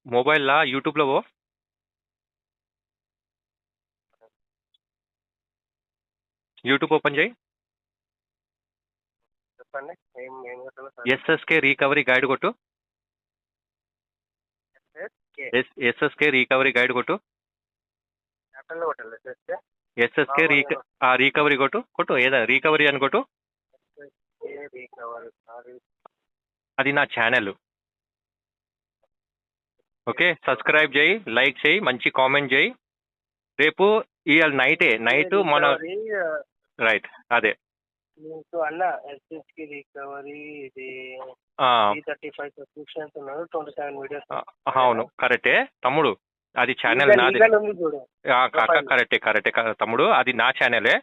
మొబైల్‌లా యూట్యూబ్‌లో పో. YouTube open చేయి. చెప్పండి. ఏం కొట్టాలో ఎస్ఎస్కే రికవరీ గైడ్ కొట్టు. ఎస్ఎస్కే ఎస్ఎస్కే రికవరీ గైడ్ కొట్టు. క్యాపిటల్‌లో కొట్టాలి ఎస్ఎస్కే. ఎస్ఎస్కే రికవరీ కొట్టు ఏదా రికవరీ అని కొట్టు. ఎస్ఎస్కే రికవరీ అది నా ఛానల్. ఓకే, సబ్స్క్రైబ్ చేయి, లైక్ చేయి, మంచి కామెంట్ చేయి. రేపు ఇవాళ నైట్ మన రైట్ అదే మీకు అన్న ఎస్ఎస్కే రికవరీ ఇది ఆ, 335 సబ్స్క్రిప్షన్స్ ఉన్నారు, 27 వీడియోస్. అవును కరెక్టే తమ్ముడు, అది ఛానల్ నాది. ఉంది చూడు. కరెక్టే తమ్ముడు, అది నా ఛానలే.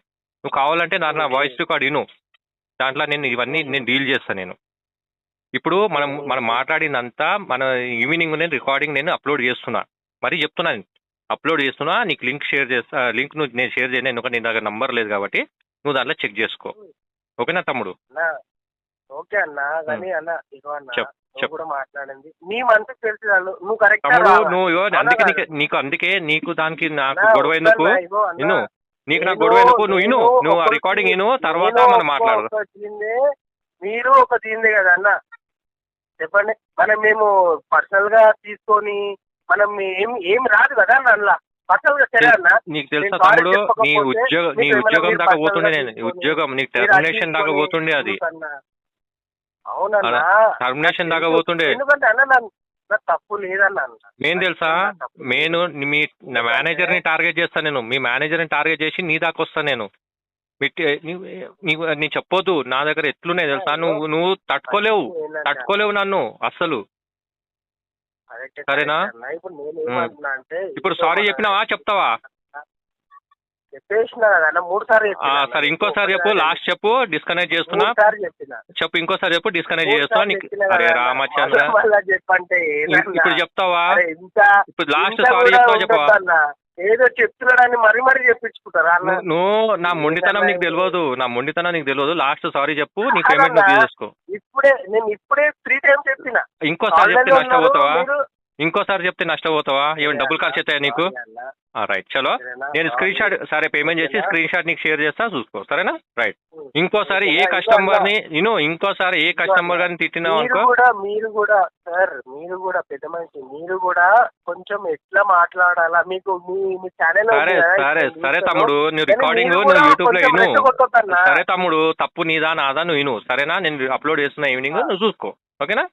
నువ్వు కావాలంటే నా వాయిస్ రికార్డ్ విను, దాంట్లో నేను డీల్ చేస్తాను. నేను ఇప్పుడు మనం మాట్లాడినంతా మన ఈవినింగ్ నేను రికార్డింగ్ నేను అప్లోడ్ చేస్తున్నా, మరి చెప్తున్నాను అప్లోడ్ చేస్తున్నా. నీకు లింక్ షేర్ చేస్తా, లింక్ నేను షేర్ చేయను ఎందుకంటే నీ దగ్గర నంబర్ లేదు కాబట్టి. నువ్వు దాంట్లో చెక్ చేసుకో, ఓకేనా తమ్ముడు? ఓకే అన్న, కానీ అన్న ఇగో అన్న, చెప్పు. నువ్వు కూడా మాట్లాడింది నీ మనసుకు తెలుసు. నువ్వు కరెక్ట్ తమ్ముడు నువ్వు అందుకే నీకు దానికి నాకు గొడవ ఎందుకు? విను, నీకు నాకు గొడవ ఎందుకు? నువ్వు ఆ రికార్డింగ్ విను, తర్వాత మనం మాట్లాడదాం. మీరు ఒక దీందే కదా అన్న, చెప్పండి. మేము పర్సనల్ గా తీసుకొని మనం ఏం రాదు కదా అన్న అందులో. పర్సనల్ గా సరే అన్న, నీకు తెలుసా తమ్ముడు, నీ ఉద్యోగం దాకా పోతుండే, నేను ఉద్యోగం నీకు టర్మినేషన్ దాకా పోతుండే. అది అవునన్నా, టర్మినేషన్ దాకా పోతుండే. ఎందుకంటే అన్న నాకు తప్పు లేదన్న. నేను తెలుసా, నేను మీ మేనేజర్ని టార్గెట్ చేస్తాను. నేను మీ మేనేజర్ని టార్గెట్ చేసి నీ దాకా వస్తాను. నేను నేను చెప్పొద్దు నా దగ్గర ఎట్లున్నాయి తెలుసా. నువ్వు తట్టుకోలేవు నన్ను అస్సలు, సరేనా? ఇప్పుడు సారీ చెప్పినావా, చెప్తావా? చెప్పేసిన కదా 3 సార్లు. సరే ఇంకోసారి చెప్పు, లాస్ట్ చెప్పు, డిస్కనెక్ట్ చేస్తున్నా. చెప్పు ఇంకోసారి చెప్పు, డిస్కనెక్ట్ చేస్తా. అరే రామచంద్ర, చెప్పంటే ఇప్పుడు చెప్తావా? ఇప్పుడు లాస్ట్ సారీ చెప్తావా? చెప్పవా? ఏదో చెప్తున్నాడని మరీ చెప్పించుకుంటారా? నువ్వు నా మొండితనం నీకు తెలియదు. లాస్ట్ సారీ చెప్పు, నీ పేమెంట్ నువ్వు తీసేసుకో. నేను ఇప్పుడే 3 టైమ్స్ చెప్పిన. ఇంకోసారి చెప్తే నష్టపోతావా? ఏమైనా డబ్బులు ఖర్చు అవుతాయా నీకు? రైట్, చలో. నేను స్క్రీన్ షాట్ సరే పేమెంట్ చేసి స్క్రీన్ షాట్ నీకు షేర్ చేస్తా, చూసుకో, సరేనా? రైట్. ఇంకోసారి ఏ కస్టమర్ గారిని తిట్టినావు అనుకో. మీరు కూడా పెద్ద మనిషి, మీరు కూడా కొంచెం ఎట్లా మాట్లాడాలా మీకు మీ ఛానల్. సరే తమ్ముడు, నువ్వు రికార్డింగ్ నువ్వు యూట్యూబ్ లో విను. సరే తమ్ముడు, తప్పు నీదా నాదా నువ్వు విను, సరేనా? నేను అప్లోడ్ చేస్తున్నా ఈవినింగ్, నువ్వు చూసుకో, ఓకేనా?